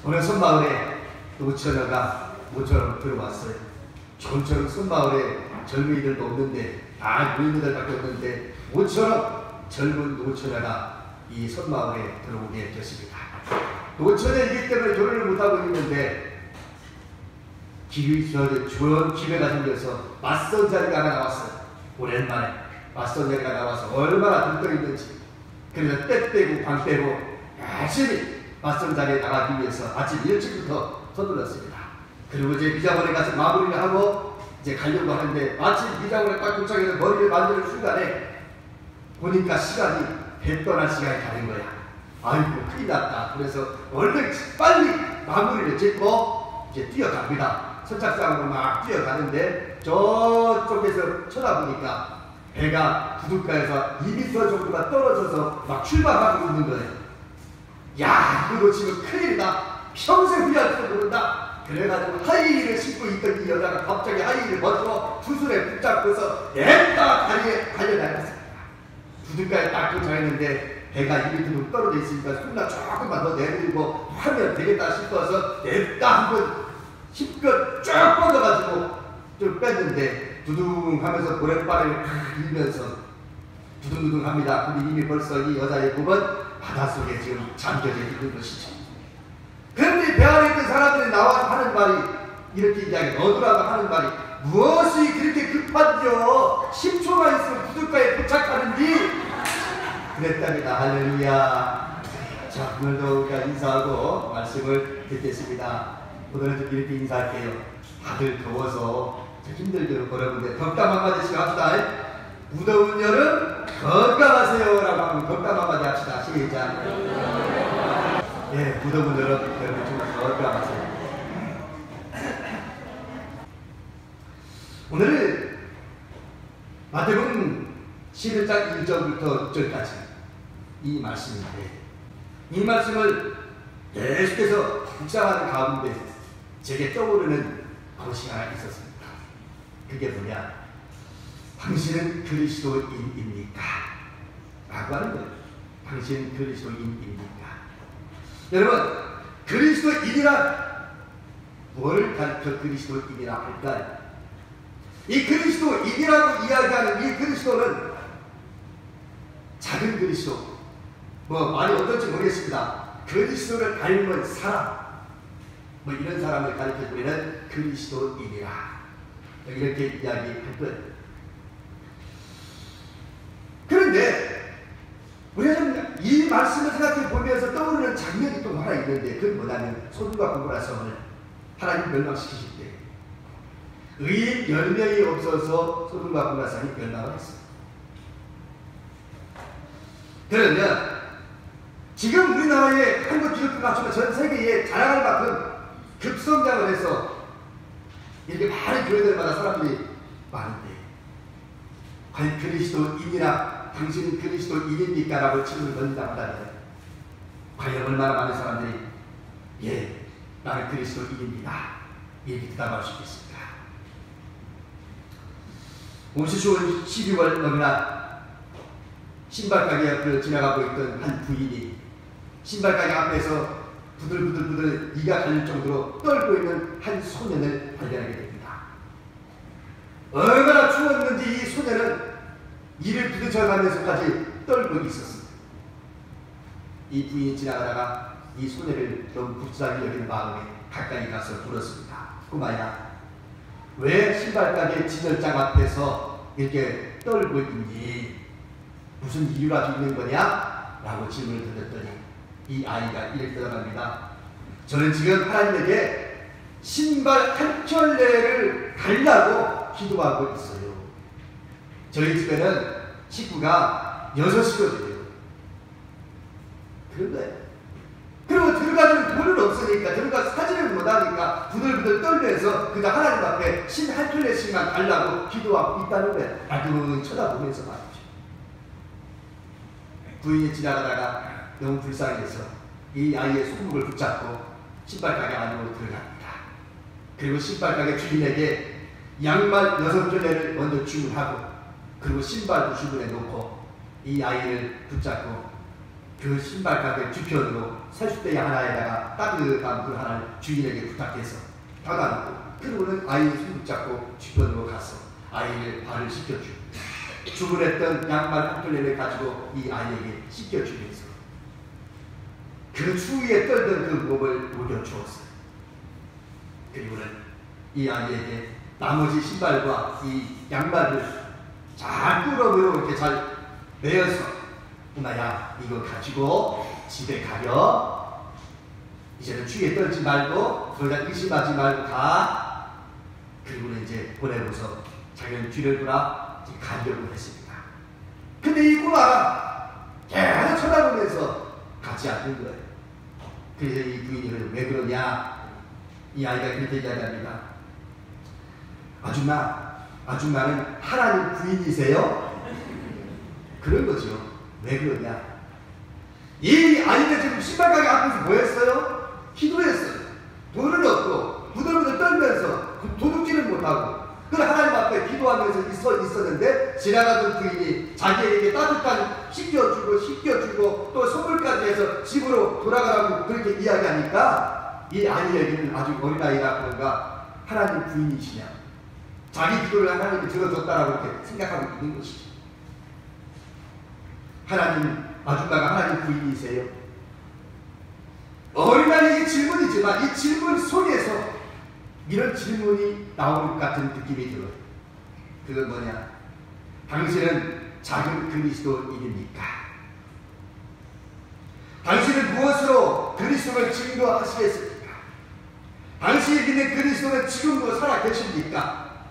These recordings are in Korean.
어느 섬마을에 노처녀가 모처럼 들어왔어요. 좀처럼 섬마을에 젊은이들도 없는데 다 노인들밖에 없는데 모처럼 젊은 노처녀가 이 섬마을에 들어오게 됐습니다. 노처녀이기 때문에 결혼을 못하고 있는데 좋은 기회가 생겨서 맞선 자리가 하나 나왔어요. 오랜만에 맞선 자리가 나와서 얼마나 들떠있는지. 그래서 때 빼고 방 빼고 열심히 맞선 자리에 나가기 위해서 아침 일찍부터 서둘렀습니다. 그리고 이제 미장원에 가서 마무리를 하고 이제 가려고 하는데 마침 미장원에 딱 도착해서 머리를 만지는 순간에 보니까 시간이 배 떠날 시간이 다 된 거야. 아이고 큰일 났다. 그래서 얼른 빨리 마무리를 짓고 이제 뛰어갑니다. 선착장으로 막 뛰어가는데 저쪽에서 쳐다보니까 배가 부둣가에서 2m 정도가 떨어져서 막 출발하고 있는 거예요. 야, 이거 지금 큰일이다. 평생 후회할 줄 모른다. 그래가지고 하이힐을 신고 있던 이 여자가 갑자기 하이힐을 벗고 두 손에 붙잡고서 냅다 다리에 달려나갔습니다. 부둣가에 딱 도착했는데 배가 2m 정도 떨어져 있으니까 손나 조금만 더 내밀고 하면 되겠다 싶어서 냅다 한번 힘껏 쫙 뻗어가지고 좀 뺐는데 두둥하면서 고래발을 밀면서 두둥두둥합니다. 근데 이미 벌써 이 여자의 몸은 바닷속에 지금 잠겨져 있는 것이죠. 그런데 배 안에 있던 사람들이 나와서 하는 말이 이렇게 이야기 너더라도 하는 말이 무엇이 그렇게 급한지요? 10초만 있으면 부둣가에 도착하는지 그랬답니다. 할렐루야. 자, 오늘도 우리가 인사하고 말씀을 듣겠습니다. 오늘은 좀 이렇게 인사할게요. 다들 더워서 힘들게 걸어보는데 덕담 한마디씩 합시다. 무더운 여름 건강하세요 라고 하면 덕담 한마디 합시다. 시작. 예, 무더운 여름 좀 건강하세요. 오늘은 마태복음 11장 1절부터 6절까지 이 말씀인데 이 말씀을 계속해서 묵상하는 가운데 제게 떠오르는 것이 하나 있었습니다. 그게 뭐냐? 당신은 그리스도인입니까? 라고 하는 거예요. 당신은 그리스도인입니까? 여러분, 그리스도인이란 뭘 가르쳐 그리스도인이라 할까요? 이 그리스도인이라고 이야기하는 이 그리스도는 작은 그리스도, 말이 어떨지 모르겠습니다. 그리스도를 닮은 사람, 이런 사람을 가르쳐 우리는 그리스도인이라 이렇게 이야기할 거예요. 그런데 우리는 이 말씀을 생각해 보면서 떠오르는 장면이 또 하나 있는데 그건 뭐냐면 소돔과 고모라 성을 하나님 멸망시키실 때 의인 10명이 없어서 소돔과 고모라 성이 멸망을 했습니다. 그러면 지금 우리나라에 한국 기독교 가수가 전 세계에 자랑할 만큼 급성장을 해서 이렇게 많은 교회들마다 사람들이 많은데 과연 그리스도인이라 당신은 그리스도인입니까? 라고 질문을 던진다고 하다면 과연 얼마나 많은 사람들이 예, 나는 그리스도인입니다. 이렇게 대답할 수 있겠습니까? 올 12월 어느 날 신발가게 앞을 지나가고 있던 한 부인이 신발가게 앞에서 부들부들 이가 갈릴 정도로 떨고 있는 한 소년을 발견하게 됩니다. 얼마나 추웠는지 이 소년은 이를 부딪혀가면서까지 떨고 있었습니다. 이 부인이 지나가다가 이 소년을 너무 불쌍히 여기는 마음에 가까이 가서 물었습니다. 꼬마야, 왜 신발가게 진열장 앞에서 이렇게 떨고 있니? 무슨 이유라도 있는 거냐? 라고 질문을 던졌더니 이 아이가 이렇게 대답합니다. 저는 지금 하나님에게 신발 한 켤레를 달라고 기도하고 있어요. 저희 집에는 식구가 6이거든요. 그런데 그리고 들어가는 돈은 없으니까 들어가서 사지를 못하니까 부들부들 떨면서 그저 하나님 앞에 신 한 켤레씩만 달라고 기도하고 있다는 거예요. 나도 쳐다보면서 말이죠. 부인이 지나가다가 너무 불쌍해서 이 아이의 손목을 붙잡고 신발가게 안으로 들어갑니다. 그리고 신발가게 주인에게 양말 6켤레를 먼저 주문하고 그리고 신발도 주문해 놓고 이 아이를 붙잡고 그 신발 가게 뒤편으로 세숫대야 하나에다가 따뜻한 물 하나를 주인에게 부탁해서 닫아놓고 그러고는 아이 손 붙잡고 뒤편으로 가서 아이를 발을 씻겨주고 주문했던 양말 한 켤레를 가지고 이 아이에게 씻겨주면서 그 추위에 떨던 그 몸을 녹여주었어요. 그리고는 이 아이에게 나머지 신발과 이 양말을 잘 꾸러미로 이렇게 잘 내어서 엄마야 이거 가지고 집에 가려. 이제는 추위에 떨지 말고 그러다 의심하지 말고 가. 그리고는 이제 보내고서 자기는 뒤를 돌아 가려고 했습니다. 근데 이 꼬마가 계속 쳐다보면서 가지 않는 거예요. 그래서 이 부인이 왜 그러냐? 이 아이가 그렇게 얘기합니다. 아줌마는 하나님 부인이세요? 그런 거죠. 왜 그러냐? 이 아이가 지금 신발 가게 앞에서 뭐 했어요? 기도했어요. 돈을 얻고 부들부들 떨면서 도둑질을 못하고 그 하나님 앞에 기도하면서 있었는데 지나가던 부인이 자기에게 따뜻한 씻겨주고 또 선물까지 해서 집으로 돌아가라고 그렇게 이야기하니까 이 아이에게는 아주 어린아이라 그런가 하나님 부인이시냐, 자기 기도를 하나님이 들어줬다라고 이렇게 생각하고 있는 것이죠. 아줌마가 하나님 부인이세요? 어린아이의 질문이지만 이 질문 속에서 이런 질문이 나오는 것 같은 느낌이 들어요. 그건 뭐냐? 당신은 작은 그리스도인입니까? 당신은 무엇으로 그리스도를 증거하시겠습니까? 당신이 믿는 그리스도는 지금도 살아 계십니까?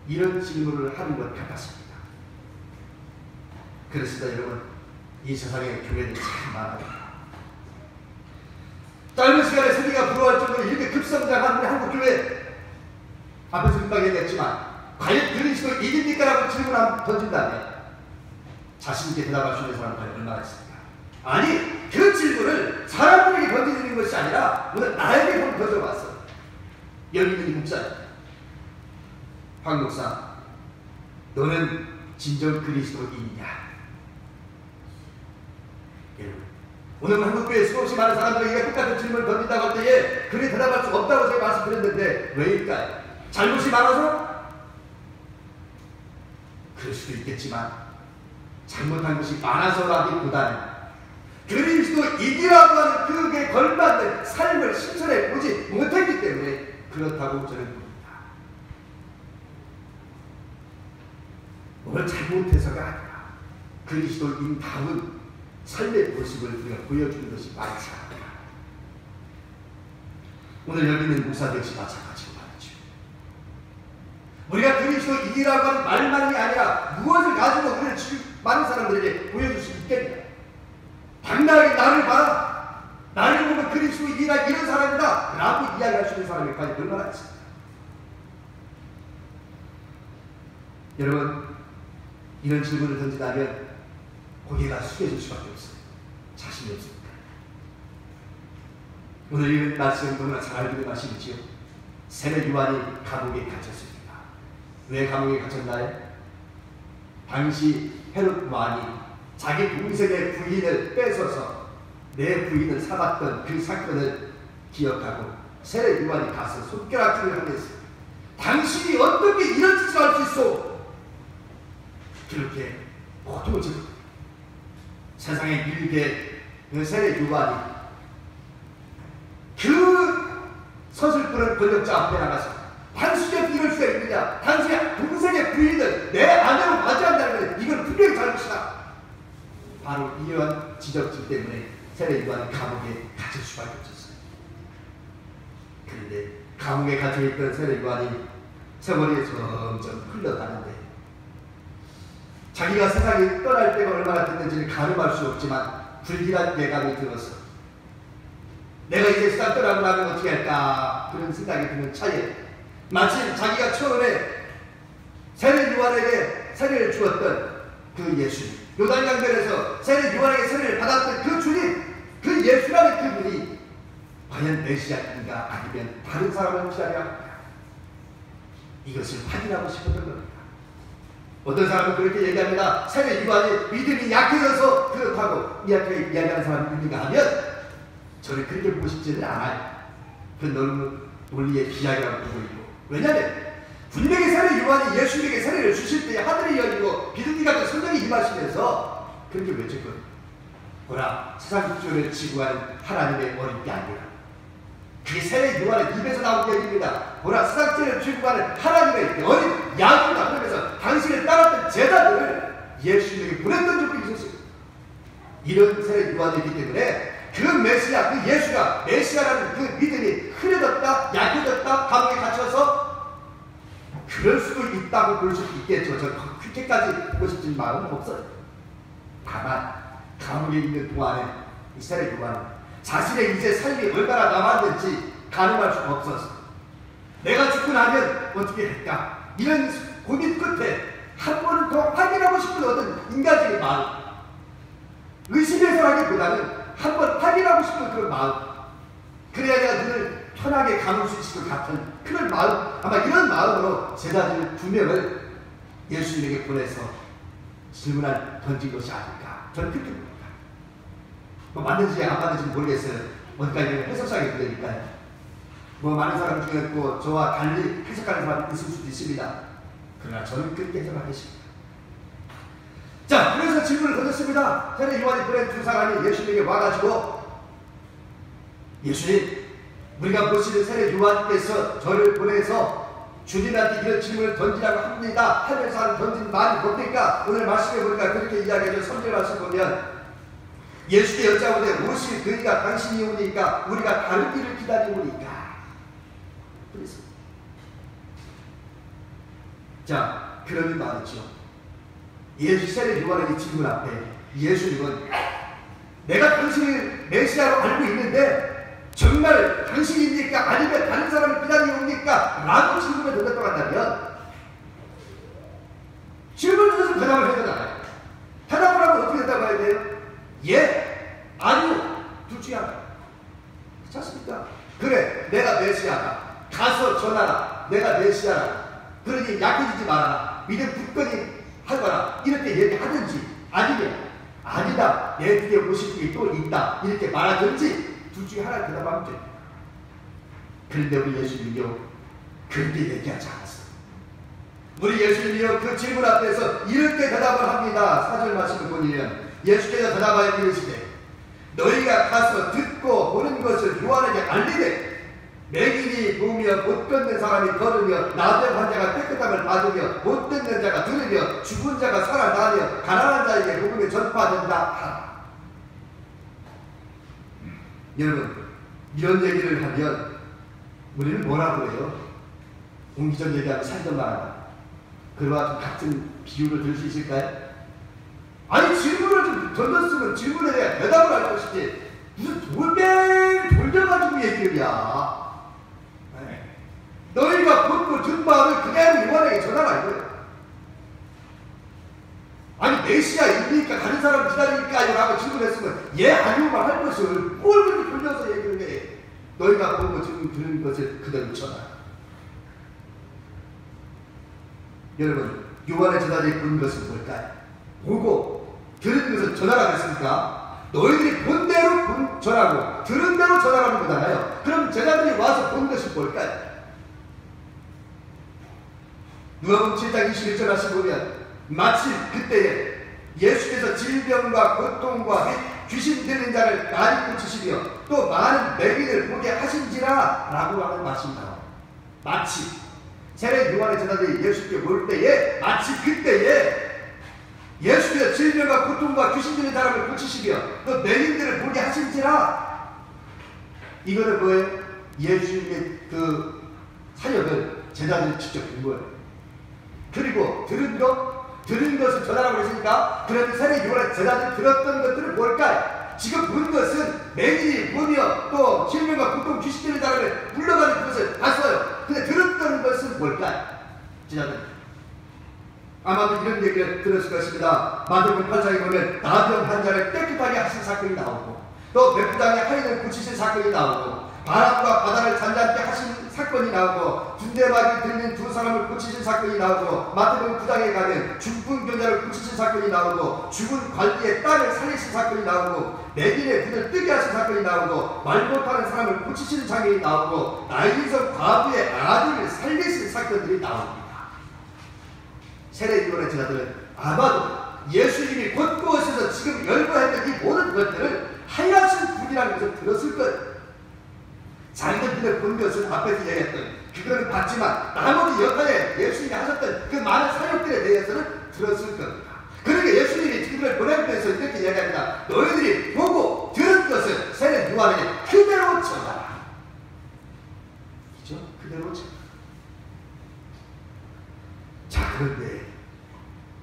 이런 질문을 하는 것 같았습니다. 그렇습니다, 여러분. 이 세상에 교회들이 참 많아요. 짧은 시간에 세계가 부러워할 정도로 이렇게 급성장하는 한국 교회, 앞에서 금방 얘기했지만 과연 그리스도인입니까? 라고 질문 한번 던진다면 자신있게 대답할 수 있는 사람은 과연 얼마나 있습니까? 아니, 그 질문을 사람들에게 던지는 것이 아니라 오늘 나에게 던져왔어요. 여기 있는 이 목사님, 황 목사, 너는 진정 그리스도인이냐? 오늘 한국교회 수없이 많은 사람들에게 똑같은 질문을 던진다고 할 때에 그리 대답할 수 없다고 제가 말씀드렸는데 왜일까요? 잘못이 많아서? 그럴 수도 있겠지만 잘못한 것이 많아서라기보다는 그리스도인이라고 하는 그게 걸맞는 삶을 실천해 보지 못했기 때문에 그렇다고 저는 봅니다. 뭘 잘못해서가 아니라 그리스도인다운 삶의 모습을 우리가 보여주는 것이 많지 않다. 오늘 여기 있는 목사들 역시 마찬가지로 말이죠. 우리가 그리스도인이라고 하는 말만이 아니라 무엇을 가지고 우리를 많은 사람들에게 보여줄 수 있겠냐? 당당하게 나를 봐라, 나를 보면 그리스도인이라 이런 사람이다 라고 이야기할 수 있는 사람이 과연 얼마나 있습니까? 여러분, 이런 질문을 던진다면 고개가 숙여질 수밖에 없어요. 자신이 없습니다. 오늘 읽은 말씀 너무나 잘 알고 있는 말씀이지요. 세례 요한이 감옥에 갇혔습니다. 왜 감옥에 갇혔나요? 당시 헤롯 왕이 자기 동생의 부인을 뺏어서 내 부인을 삼았던 그 사건을 기억하고 세례 요한이 가서 손가락질을 하면서 당신이 어떻게 이런 짓을 할 수 있어? 그렇게 고통을 줬습니다. 세상에 일개 세례 요한이 그 서슬프는 권력자 앞에 나가서 당신이 이럴 수가 있느냐? 당신의 동생의 부인을 내 아내로 맞이한다는 건 이건 분명히 잘못이다. 바로 이러한 지적질 때문에 세례 요한이 감옥에 갇힐 수밖에 없었어요. 그런데 감옥에 갇혀있던 세례 요한이 세월이 점점 흘러가는데 자기가 세상에 떠날 때가 얼마나 됐는지는 가늠할 수 없지만 불길한 예감이 들어서 내가 이제 세상 떠나고 나면 어떻게 할까 그런 생각이 드는 차에 마치 자기가 처음에 세례 요한에게 세례를 주었던 그 예수님, 요단강변에서 세례 요한에게 세례를 받았던 그 주님, 그 예수라는 그분이 과연 메시아인가 아니면 다른 사람을 기다려야 할까, 이것을 확인하고 싶었던 겁니다. 어떤 사람은 그렇게 얘기합니다. 세례 요한이 믿음이 약해져서 그렇다고 이야기하는 사람이 있는가 하면 저는 그렇게 보고 싶지는 않아요. 그건 너무 논리의 비약이라고 보고 있고, 왜냐하면 분명히 세례 요한이 예수님에게 세례를 주실 때 하늘이 열리고 비둘기 같은 성령이 임하시면서 그렇게 외쳤거든요. 보라, 세상 국조를 지구하는 하나님의 어린 양이라. 그게 세례 요한의 입에서 나온 얘기입니다. 보라, 세상 죄를 지구하는 하나님의 어린 양이다. 그러면서 당신을 따랐던 제자들을 예수님에게 보냈던 적이 있었어요. 이런 세례 요한이기 때문에 그 메시아, 그 예수가 메시아라는 그 믿음이 흐려졌다, 약해졌다, 감옥에 갇혀서 그럴 수도 있다고 볼 수도 있겠죠. 저 그렇게까지 보고 싶은 마음은 없어요. 다만 감옥에 있는 동안에 이 세례 요한은 자신의 이제 삶이 얼마나 남았는지 가늠할 수가 없었어. 내가 죽고 나면 어떻게 할까? 이런 고민 끝에 한 번은 더 확인하고 싶은 어떤 인간적인 마음, 의심해서 하기보다는 한 번 확인하고 싶은 그런 마음, 그래야 내가 눈을 편하게 감을 수 있을 것 같은 그런 마음, 아마 이런 마음으로 제자들 2명을 예수님에게 보내서 질문을 던진 것이 아닐까, 저는 그렇게 봅니다. 뭐 맞는지 안 맞는지 모르겠어요. 어디까지 해석상이 되니까요. 뭐 많은 사람 중에 뭐 저와 달리 해석하는 사람이 있을 수도 있습니다. 그러나 저는 그렇게 해석하겠습니다. 자, 그래서 질문을 던졌습니다. 세례 요한이 보낸 2 사람이 예수님에게 와가지고, 예수님, 우리가 보시는 세례 요한께서 저를 보내서 주님한테 이런 질문을 던지라고 합니다 하면서 던진 말이 뭡니까? 오늘 말씀해 보니까 그렇게 이야기하죠. 3절 말씀 보면 예수께 여짜오되 무엇이 그이가 당신이 오니까 우리가 다른 길을 기다리오니까. 그래서 자, 그러는 말이죠. 예수 세례 요한의 질문 앞에 예수님은 내가 당신을 메시아로 알고 있는데 정말 당신입니까? 아니면 다른 사람을 기다리옵니까? 라고 질문을 던졌다고 한다면 질문을 던져서 대답을 해야 되잖아요. 대답을 하면 어떻게 대답해야 돼요? 예, 아니요, 둘 중에 하나. 그렇지 않습니까? 그래, 내가 메시아다. 가서 전하라. 내가 메시아라. 그러니 약해지지 말아라. 믿음 굳건히 하거라. 이렇게 얘기하든지, 아니면 아니다, 내 뒤에 오실 분이 또 있다, 이렇게 말하든지 둘 중에 하나를 대답하면 됩니다. 그런데 우리 예수님이요, 그렇게 얘기하지 않았어요. 우리 예수님이요, 그 질문 앞에서 이렇게 대답을 합니다. 4절 말씀을 보면 예수께서 대답하여 이르시되 너희가 가서 듣고 보는 것을 요한에게 알리되 맹인이 보며 못 걷는 사람이 걸으며 나병 환자가 깨끗함을 받으며 못 듣는 자가 들으며 죽은 자가 살아나며 가난한 자에게 복음이 전파된다 하라. 여러분, 이런 얘기를 하면 우리는 뭐라고 해요? 옹기전 얘기하면 살던 말하다. 그와 같은 비유를 들 수 있을까요? 아니, 질문을 좀 던졌으면 질문에 대한 대답을 할 것이지 무슨 돌려가지고 얘기야. 너희가 듣고 든 말을 그대로 요한에게 전하라 이거예요. 아니, 메시아입니까? 다른 사람 기다리니까 라고 질문했으면 예, 아니오만 할 것을 뭘 그렇게 돌려서 얘기를 해. 너희가 보고 들은 것을 그대로 전하라. 여러분, 요한의 제자들이 본 것은 뭘까요? 보고 들은 것을 전하라고 했으니까 너희들이 본 대로 전하고 들은 대로 전하라는 거잖아요. 그럼 제자들이 와서 본 것이 뭘까요? 누가복음 7장 21절 말씀 보면 마치 그때에 예수께서 질병과 고통과 및 귀신 들린 자를 많이 고치시며 또 많은 맹인을 보게 하신지라 라고 하는 말씀이 나와요. 마치 세례 요한의 제자들이 예수께 올 때에 마치 그때에 예수께서 질병과 고통과 귀신 들린 사람을 고치시며 또 맹인들을 보게 하신지라. 이거는 뭐예요? 예수님의 그 사역을 제자들이 직접 본 거예요. 그리고 들은 것을 전하라고 했으니까 그런 세례 요한의 제자들이 들었던 것들은 뭘까요? 지금 본 것은 맹인이 보며 또 질병과 고통 귀신 들린 사람을 물러가는 것을 봤어요. 근데 들었던 것은 뭘까요? 제자들 아마도 이런 얘기를 들었을 것입니다. 마태복음 8장에 보면 나병 환자를 깨끗하게 하신 사건이 나오고 또 백부장의 하인을 고치신 사건이 나오고 바람과 바다를 잔잔케 하신 사건이 나오고 군대막이 들린 두 사람을 고치신 사건이 나오고 마태복음 9장에 가면 죽은 교자를 고치신 사건이 나오고 죽은 관리의 딸을 살리신 사건이 나오고 매gin의 눈을 뜨게 하신 사건이 나오고 말 못하는 사람을 고치신 장면이 나오고 나이서 과부의 아들을 살리신 사건들이 나옵니다. 세례 요한의 제자들은 아마도 예수님이 곳곳에서 지금 열거했던 이 모든 것들을 하야신 분이라는 것을 들었을 거예요. 자기들 눈에 본 것은 앞에서 얘기했던 그거는 봤지만 나머지 여타에 예수님이 하셨던 그 많은 사역들에 대해서는 들었을 겁니다. 그러니까 예수님이 그들을 보내면서 이렇게 이야기합니다. 너희들이 보고 들은 것을 세례 요한에게 그대로 전하라. 그죠? 그대로 전하라. 자, 그런데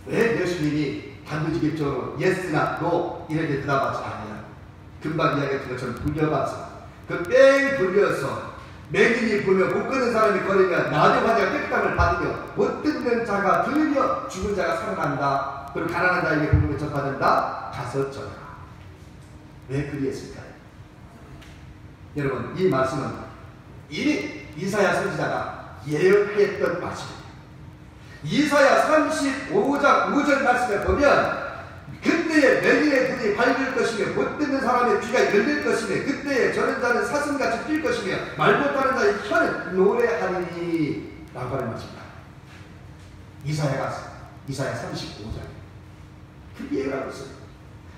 왜 예수님이 단도직입적으로 예스나 노 이렇게 대답하지 않냐? 금방 이야기했던 것처럼 불려가서 그 뺑 불려서 맹인이 보며 못 걷는 사람이 걸으면 나병환자가 깨끗함을 받으며 못 듣는 자가 들으며 죽은 자가 살아난다. 그리고 가난한 자에게 복음을 전파된다. 가서 전하라. 왜 그리했을까요? 여러분, 이 말씀은 이미 이사야 선지자가 예언했던 말씀입니다. 이사야 35장 5절 말씀에 보면 그때에 맹인의 눈이 밝을 것이며 못 듣는 사람의 귀가 열릴 것이며 그때에 저런 자는 사슴같이 뛸 것이며 말 못하는 자의 혀는 노래하리니 라고 하는 말입니다. 이사야 35장 그 예언하고 있어요.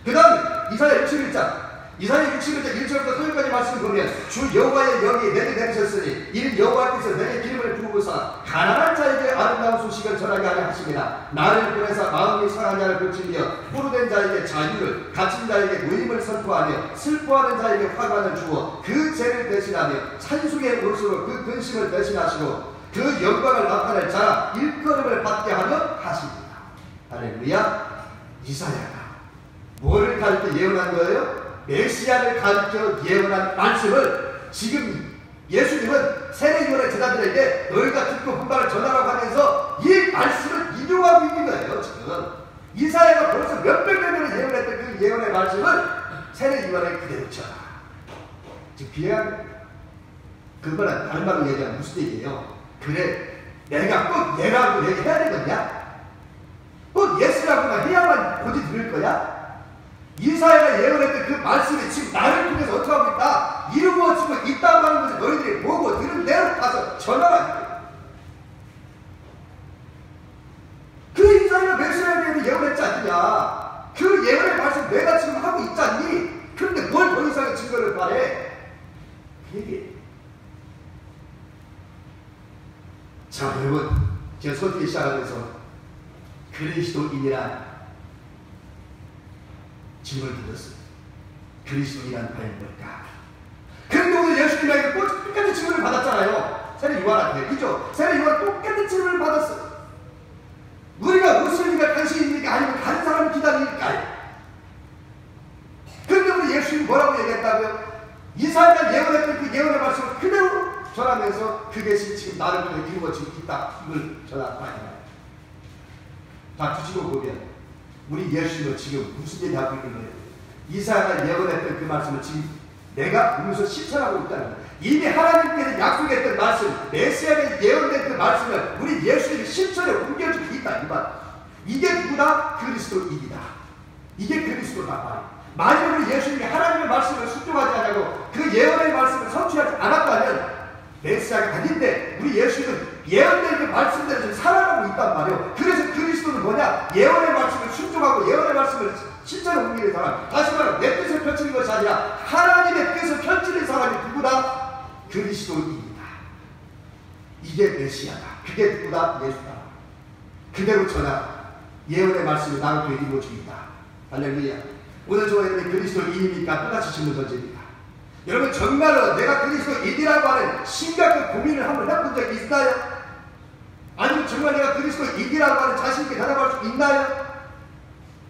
그 다음에 이사야 61장 1절부터 3절까지 말씀을 보면 주 여호와의 영이 내게 내리셨으니 이는 여호와께서 내게 기름을 부으사 가난한 자에게 아름다운 소식을 전하게 하려 하십니다. 나를 보내사 마음이 상한 자를 고치며 포로된 자에게 자유를 갇힌 자에게 노임을 선포하며 슬퍼하는 자에게 화관을 주어 그 죄를 대신하며 찬송의 옷으로 그 근심을 대신하시고 그 영광을 나타낼 자 일컬음을 받게 하려 하십니다. 할렐루야. 이사야가 뭐를 가르쳐 예언한 거예요? 메시아를 가르쳐 예언한 말씀을 지금 예수님은 세례 요한의 제자들에게 너희가 듣고 분발을 전하라고 하면서 이 말씀을 인용하고 있는 거예요. 지금 이사야가 벌써 몇백 년을 예언했던 그 예언의 말씀을 세례 요한에 그대로 전하. 지금 비행한 그거는 다른 말로 얘기하면 무슨 얘기예요? 그래 내가 꼭 얘라고 얘기해야 되겠냐? 꼭 예수라고만 해야만 고지 들을 거야? 이사야가 예언했던 그 말씀이 지금 나를 통해서 어떻게 하고 있다? 이루어지고 있다고 하는 것을 너희들이 보고 들은 대로 가서 전하라. 그 이사야가 메시아에 대해서 예언했지 않느냐? 그 예언의 말씀 내가 지금 하고 있지 않니? 그런데 뭘 더 이상의 증거를 바래? 그 얘기. 자, 여러분, 제가 설득이 시작하면서 그리스도인이란 질문을 드렸습니다. 그리스도인이란 과연 뭘까? 그런데 오늘 예수님에게 똑같은 질문을 받았잖아요. 세례 요한한테. 그죠? 세례 요한 똑같은 질문을 받았어요. 우리가 무슬림과 당신입니까? 아니면 다른 사람을 기다릴까요? 그런데 우리 예수님이 뭐라고 얘기했다고요? 이사야가 예언했던 그 예언의 말씀을 그대로 전하면서 그게 지금 나를 통해 이루어지고 있다. 이걸 전하고 아니야. 자, 뒤집어 보면 우리 예수님은 지금 무슨 얘기하고 있는 거예요? 이사야가 예언했던 그 말씀을 지금 내가 보면서 실천하고 있다는 거예요. 이미 하나님께서 약속했던 말씀, 메시아가 예언된 그 말씀을 우리 예수님이 실천에 옮겨주고 있다. 이 말. 이게 누구다? 그리스도인이다. 이게 그리스도다. 만약 우리 예수님이 하나님의 말씀을 순종하지 않냐고 그 예언의 말씀을 성취하지 않았다면 메시아가 아닌데 우리 예수님은 예언된 그 말씀대로 지금 살아가고 있단 말이에요. 그래서 그리스도는 뭐냐? 예언의 말씀을 순종하고 예언의 말씀을 실천에 옮기는 사람. 다시 말하면 내 뜻을 펼치는 것이 아니라 하나님의 뜻을 펼치는 사람이 누구다? 그리스도입니다. 이게 메시아다. 그게 누구다? 예수다. 그대로 전하. 예언의 말씀이 나를 통해 이루어집니다. 할렐루야. 오늘 저희는 그리스도인입니까? 똑같이 질문 던집니다. 여러분 정말로 내가 그리스도인이라고 하는 심각한 고민을 한번 해본 적이 있나요? 아니면 정말 내가 그리스도인이라고 하는 자신있게 대답할 수 있나요?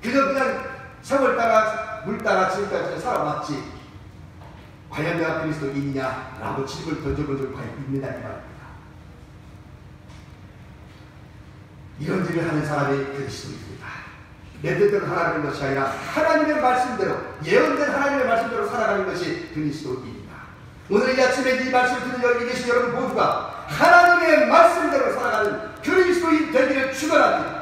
그냥 세월 따라 물 따라 지금까지 살아왔지 과연 내가 그리스도인이냐? 라고 질문을 던져본 적이 과연 있느냐 이 말입니다. 이런 일을 하는 사람이 그리스도입니다. 내 뜻대로 살아가는 것이 아니라 하나님의 말씀대로 예언된 하나님의 말씀대로 살아가는 것이 그리스도입니다. 오늘 이 아침에 이 말씀을 듣는 여기 계신 여러분 모두가 하나님의 말씀대로 살아가는 그리스도인 되기를 축원합니다.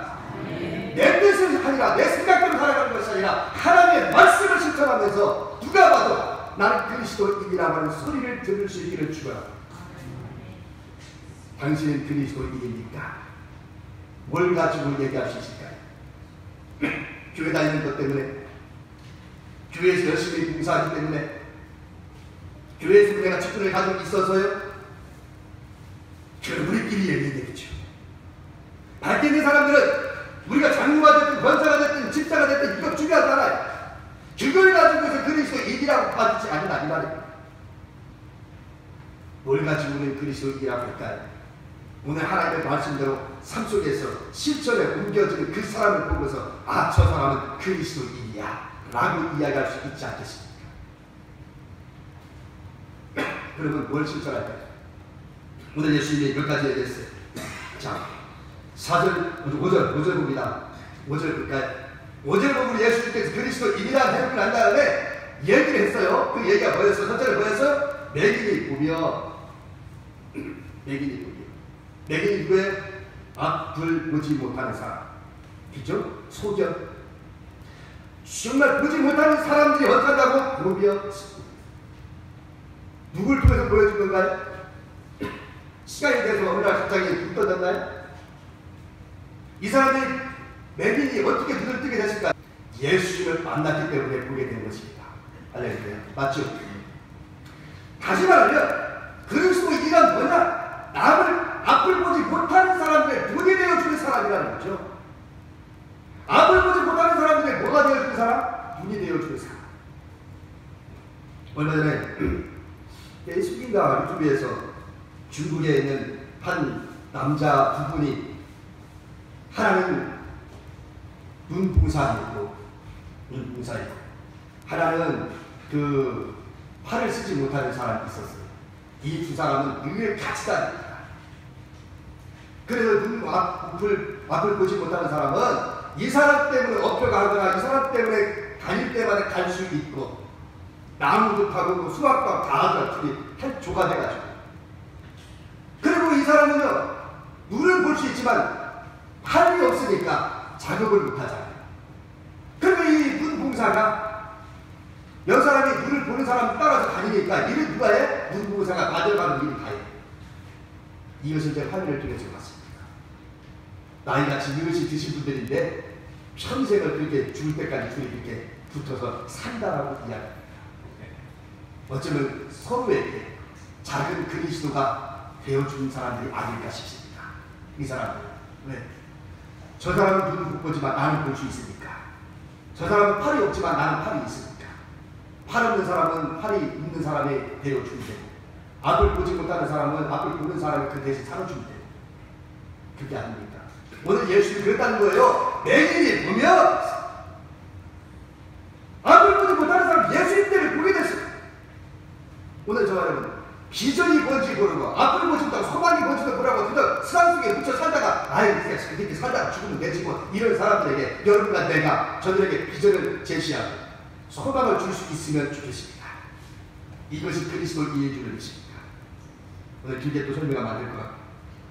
내 뜻을 아니라 내 생각대로 살아가는 것이 아니라 하나님의 말씀을 실천하면서 누가 봐도 나는 그리스도인이라고 하는 소리를 들을 수 있기를 축원합니다. 당신은 그리스도인입니까? 뭘 가지고 얘기할 수 있을까요? 교회 다니는 것 때문에, 교회에서 열심히 봉사하기 때문에, 교회에서 내가 직분을 가지고 있어서요? 그럼 우리끼리 얘기되겠죠. 밖에 있는 사람들은 우리가 장로가 됐든 권사가 됐든 집사가 됐든 이거 중요하지 않아요. 그걸 가지고서 그리스도인이라고 봐주지 않는다 이 말입니다. 뭘 가지고 우리는 그리스도인이라고 할까요? 오늘 하나님의 말씀대로 삶 속에서 실천에 옮겨지는 그 사람을 보면서 아, 저 사람은 그리스도인이야 라고 이야기할 수 있지 않겠습니까? 그러면 뭘 실천할까요? 오늘 예수님이 몇 가지 얘기했어요. 자, 4절, 5절 봅니다. 5절 볼까요? 5절 보면 예수님께서 그리스도인이라는 해석을 한 다음에 얘기를 했어요. 그 얘기가 뭐였어요? 첫째는 뭐였어요? 맹인이 보며 맹인이 누구예요? 앞을 보지 못하는 사람. 그죠? 소견. 정말 보지 못하는 사람들이 어떡한다고? 보며 누굴 통해서 보여준 건가요? 시간이 돼서 어느 날 갑자기 눈 떠졌나요? 이 사람들이 맹인이 어떻게 눈을 뜨게 됐을까? 예수님을 만났기 때문에 보게 된 것입니다. 알려주세요. 맞죠? 다시 말하면 그리스도인이란 뭐냐? 남을 앞을 보지 못하는 사람들의 눈이 되어주는 사람이라는 거죠. 앞을 보지 못하는 사람들의 뭐가 되어주는 사람? 눈이 되어주는 사람. 얼마 전에 페이스북인가 유튜브에서 중국에 있는 한 남자 두 분이 하나는 눈봉사이고 하나는 그 팔을 쓰지 못하는 사람이 있었어요. 이 두 사람은 늘 같이 다닙니다. 그래서 앞을 보지 못하는 사람은 이 사람 때문에 업혀가거나 이 사람 때문에 다닐 때마다 갈 수 있고 나무도 타고 수학과 다 둘이 한 조가 돼가지고 그리고 이 사람은요 눈을 볼 수 있지만 팔이 없으니까 작업을 못하잖아요. 그리고 이 눈봉사가 여러 사람이 눈을 보는 사람 따라서 다니니까 일을 누가 해? 눈봉사가 받아가는 일을 다 해. 이것을 제가 화면을 통해서 봤습니다. 나이같이 이것이 드신 분들인데 평생을 그렇게 죽을 때까지 둘이 이렇게 붙어서 산다라고 이야기합니다. 어쩌면 서로에게 작은 그리스도가 되어주는 사람들이 아닐까 싶습니다. 이 사람들. 왜? 저 사람은 눈을 못 보지만 나는 볼 수 있으니까. 저 사람은 팔이 없지만 나는 팔이 있으니까. 팔 없는 사람은 팔이 있는 사람이 되어주면 되고 앞을 보지 못하는 사람은 앞을 보는 사람이 그 대신 살아주면 되고 그게 아닙니까? 오늘 예수님이 그랬다는 거예요. 맹인이 보면 앞을 보지 못하는 사람 예수님 때문에 보게 됐어요. 오늘 저 여러분 비전이 뭔지 모르고 앞을 보지 못하고 소망이 뭔지도 모르고 그저 세상 속에 묻혀 살다가 아이 이렇게 살다가 죽으면 되지 뭐 이런 사람들에게 여러분과 내가 저들에게 비전을 제시하고 소망을 줄 수 있으면 좋겠습니다. 이것이 그리스도인의 주는 것입니다. 오늘 길게 또 설명을 만들 것 같고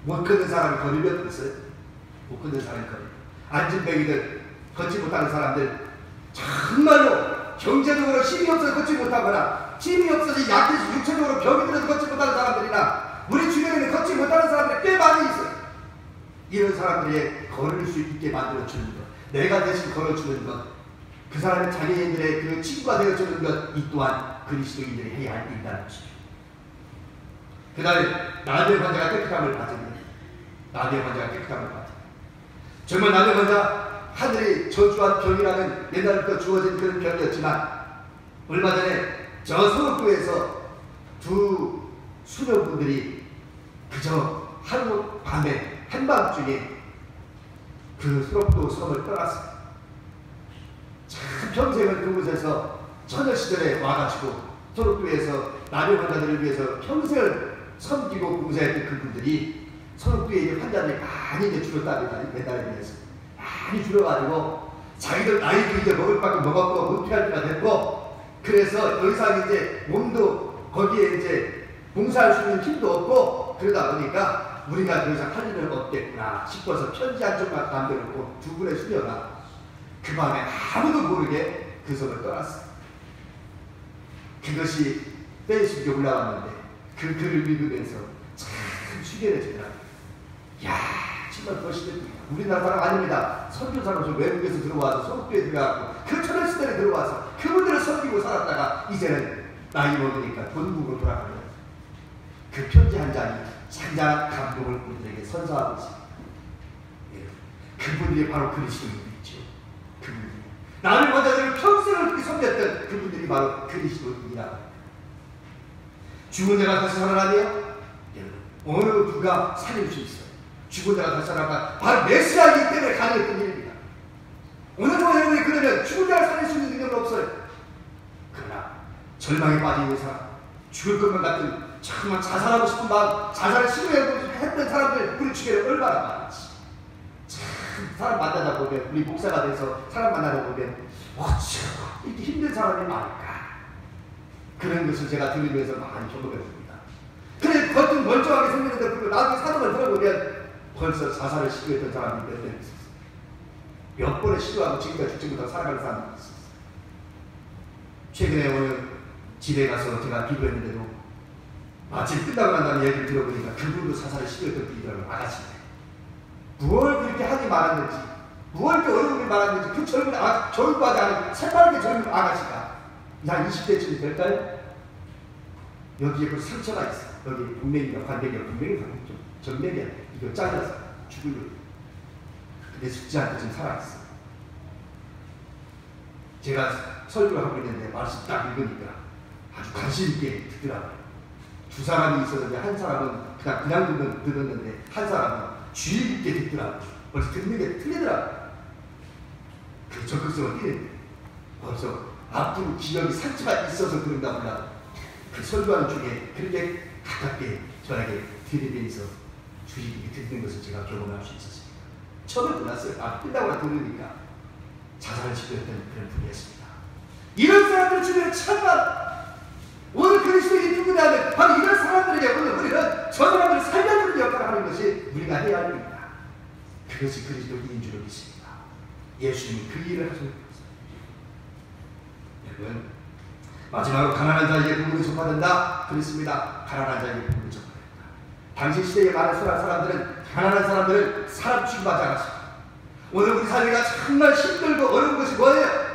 못 걷는 사람이 걸으면 있어요? 못 걷는 사람이 걸으면 안진뱅이들 걷지 못하는 사람들 정말로 경제적으로 힘이 없어서 걷지 못하거나 힘이 없어서 약해서 육체적으로 병이 들어서 걷지 못하는 사람들이나 우리 주변에는 걷지 못하는 사람들이 꽤 많이 있어요. 이런 사람들에게 걸을 수 있게 만들어주는 것, 내가 대신 걸어주는 것, 그 사람의 장애인들의 그 친구가 되어주는 것, 이 또한 그리스도인들이 해야 할 일이라는 것이죠. 그날 나대 환자가 깨끗함을 받으면 나대 환자가 깨끗함을 받으면 정말 나대 환자 하늘이 저주한 병이라는 옛날부터 주어진 그런 병이었지만 얼마 전에 저 서울구에서 두 수녀분들이 그저 하루 밤에 한밤중에 그 수록도 섬을 떠났습니다. 참 평생을 그곳에서 처녀 시절에 와가지고 소록도에서 나병 환자들을 위해서 평생을 섬기고 봉사했던 그분들이 소록도에 환자들이 많이 이제 줄었다는 배달에 대해서 많이 줄어가지고 자기들 나이도 이제 먹을 만큼 먹었고 은퇴할 때가 됐고 그래서 더 이상 이제 몸도 거기에 이제 봉사할 수 있는 힘도 없고 그러다 보니까 우리가 더 이상 할 일은 없겠구나 싶어서 편지 한쪽만 남겨놓고 두 분의 수녀가 그 밤에 아무도 모르게 그 섬을 떠났어요. 그것이 페이스북에 올라왔는데 그 글을 읽으면서 참 숙연해지더라고요. 야, 정말 멋있겠다. 우리나라 사람 아닙니다. 선교사로서 외국에서 들어와서 선교에 들어가고 그 초년시대에 들어와서 그분들을 섬기고 살았다가 이제는 나이 먹으니까 본국으로 돌아가는 그 편지 한 장이 상당한 감동을 우리에게 선사하고 있습니다. 예. 그분들이 바로 그리스도인이죠. 그분들이 나를 원자들을 평생을 그렇게 섬겼던 그분들이 바로 그리스도인이라. 죽은 자가 다시 살아나네요. 어느 누가 살릴 수 있어요. 죽은 자가 다시 살아나 바로 메시아이기 때문에 가능했던 일입니다. 오늘 여러분이 그러면 죽은 자를 살릴 수 있는 능력은 없어요. 그러나 절망에 빠져 있는 사람, 죽을 것만 같은 정말 자살하고 싶은 마음, 자살을 시도했던 사람들 우리 주변에 얼마나 많은지. 참 사람 만나다 보면 우리 목사가 돼서 사람 만나다 보면 어쩌고 이렇게 힘든 사람이 많을까. 그런 것을 제가 들으면서 많이 경험했습니다. 그래 겉은 멀쩡하게 생겼는데 그리고 나중에 사정을 들어보면 벌써 자살을 시도했던 사람이 몇 명 있었어요. 몇 번의 시도하고 지금까지 죽지 못하고 살아가는 사람이 있었어요. 최근에 오늘 집에 가서 제가 기도했는데도 마침 끝나고 난 다음에 얘기를 들어보니까 그분도 자살을 시도했던 분이더라고요. 아가씨인데 무엇 그렇게 하기 많았는지, 무엇 그렇게 어려움이 많았는지 그 젊은 젊고 하지 않은 새빨개 젊은 아가씨가 한 20대쯤 될까요? 여기에 그 상처가 있어. 여기 분명히가 관대기가 분명히 좀 정맥이야. 이거 잘라서 죽으려고. 근데 죽지 않고 지금 살아있어. 제가 설교를 하고 있는데 말씀 딱 읽으니까 아주 관심 있게 듣더라고요. 두 사람이 있었는데 한 사람은 그냥 들었는데 한 사람은 주의 깊게 듣더라고요. 벌써 듣는 게 틀리더라고요. 그 적극성을 띄는데 벌써 앞으로 기억이 상처가 있어서 그런가 몰라. 그 설교하는 중에 그렇게 가깝게 저에게 들이대면서 주의 깊게 듣는 것을 제가 경험할 수 있었습니다. 처음에 몰랐어요. 끝나고 들으니까 자살을 시도했던 그런 분이었습니다. 이런 사람들 주변에 참만 오늘 그리스도인이 누구냐면 바로 이런 사람들에게 오늘 우리는 저 사람들을 살려주는 역할을 하는 것이 우리가 해야 할 일입니다. 그것이 그리스도인인 줄로 믿습니다. 예수님이 그 일을 하셨습니다. 여러분 마지막으로 가난한 자에게 복음을 전파된다. 그렇습니다. 가난한 자에게 복음을 전파된다. 당시 시대에 많은 사람들은 가난한 사람들을 사람 취급하지 않았습니다. 오늘 우리 사회가 정말 힘들고 어려운 것이 뭐예요?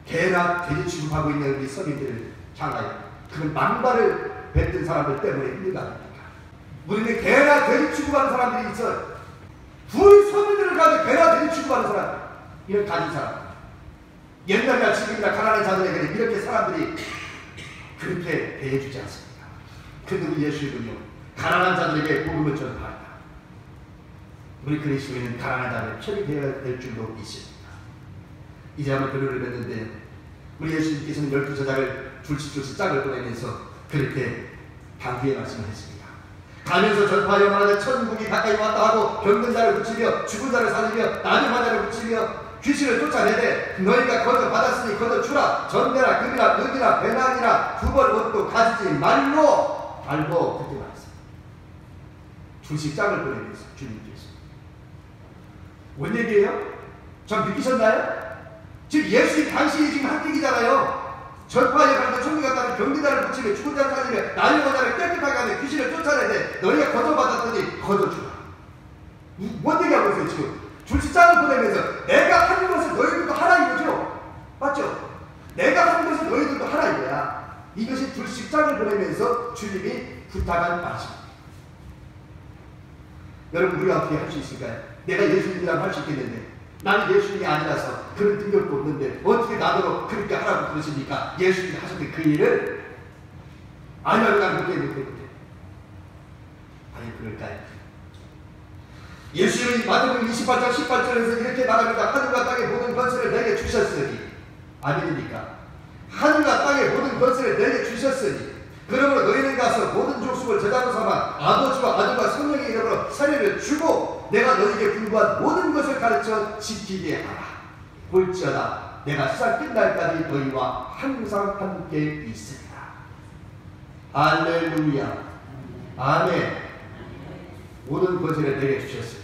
개나 돼지 취급하고 있는 우리 서민들을 향하여 그건 망발을 뱉던 사람들 때문에 힘든 거 아닙니까? 우리는 개나 돼지 취급하는 사람들이 있어요. 두 서민들을 가지고 개나 돼지 취급하는 사람, 이런 가진 사람. 옛날이나 지금이나 가난한 자들에게는 이렇게 사람들이 그렇게 대해주지 않습니다. 그런데 우리 예수님은요, 가난한 자들에게 복음을 전파한다. 우리 그리스도인은 가난한 자들의 편이 되어야 될 줄로 믿습니다. 이제 한번 교류를 했는데 우리 예수님께서는 12제자를 줄씩 짝을 보내면서 그렇게 당부의 말씀을 했습니다. 가면서 전파하여 말하되 천국이 가까이 왔다 하고 병든 자를 고치며 죽은 자를 살리며 나병한 자를 고치며 귀신을 쫓아내되 너희가 거저 받았으니 거저 주라. 전대나 금이나 은이나 배낭이나 두벌 옷도 가지지 말고 그렇게 말했습니다. 줄씩 짝을 보내면서 주님께서 뭔 얘기예요? 전 믿기셨나요? 지금 예수님 당신이 지금 한 얘기잖아요. 전파에 가서 천국에 갔다는 병든 자를 고치며 죽은 자를 살리며 나병한 자를 깨끗하게 하며 귀신을 쫓아내되 너희가 거저 받았더니 거저 주라. 뭔 얘기하고 있어요 지금? 줄씩 짝을 보내면서 내가 하는 것을 너희들도 하라 이거죠? 맞죠? 내가 하는 것을 너희들도 하라 이거야. 이것이 줄씩 짝을 보내면서 주님이 부탁한 말씀입니다. 여러분 우리가 어떻게 할 수 있을까요? 내가 예수님이라고 할 수 있겠는데 나는 예수님이 아니라서 그런 능력도 없는데 어떻게 나더러 그렇게 하라고 그러십니까? 예수님이 하셨던 그 일을 아니면 나는 못해. 아니 그럴까요? 예수님이 마태복음 28장 18절에서 이렇게 말합니다. 하늘과 땅의 모든 권세를 내게 주셨으니 아멘입니까? 하늘과 땅의 모든 권세를 내게 주셨으니 그러므로 너희는 가서 모든 족속을 제자로 삼아 아버지와 아들과 성령의 이름으로 세례를 주고 내가 너희에게 분부한 모든 것을 가르쳐 지키게 하라. 볼지어다 내가 세상 끝날까지 너희와 항상 함께 있으리라. 할렐루야. 아멘. 모든 권세를 내게 주셨어요.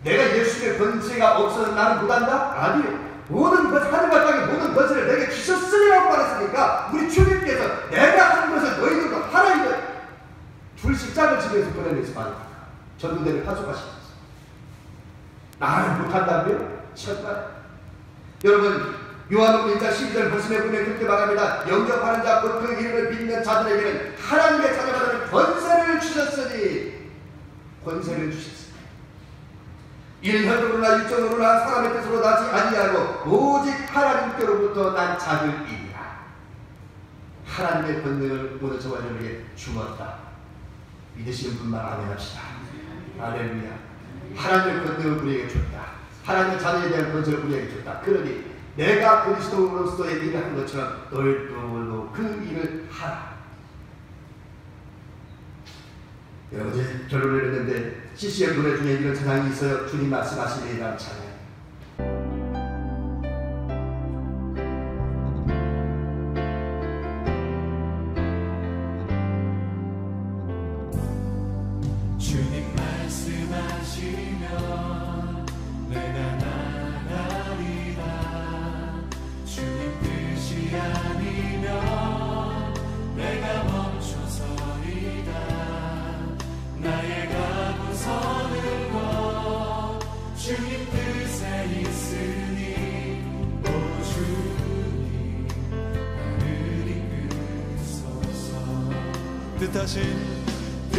내가 예수의 권세가 없어서 나는 못한다? 아니요. 모든 것, 하늘과 땅의 모든 권세를 내게 주셨으리라고 말했으니까 우리 주님께서 내가 하는 것을 너희들도 하라 이거 둘 십자가를 지면서 보내면서 말입니다. 전도대를 파송하시면서 나는 못한다며? 정말 여러분 요한복음 1장 12절 말씀에 보면 그렇게 말합니다. 영접하는 자 곧 그 이름을 믿는 자들에게는 하나님의 자녀가 권세를 주셨으니 권세를 주셨으니 이는 혈통으로나 육정으로나 사람의 뜻으로 나지 아니하고 오직 하나님께로부터 난 자들이니라. 하나님의 권능을 오늘 저와 여러분에게 주었다. 믿으시는 분만 아멘합시다. 할렐루야. 하나님의 권능을 우리에게 줬다. 하나님의 자녀에 대한 권세를 우리에게 줬다. 그러니 내가 그리스도로서의 일을 한 것처럼 너희도 그 일을 하라. 여러분 이제 결론을 냈는데 CCM 노래 중에 이런 찬양이 있어요. 주님 말씀하시리라는 찬양. 주님 말씀하시면 내가 나가리라. 주님 뜻이 아니면 내가 멈춰서리다. 나의 가고 서는 것 주님 뜻에 있으니 오 주님 나를 이끄소서. 뜻하신 그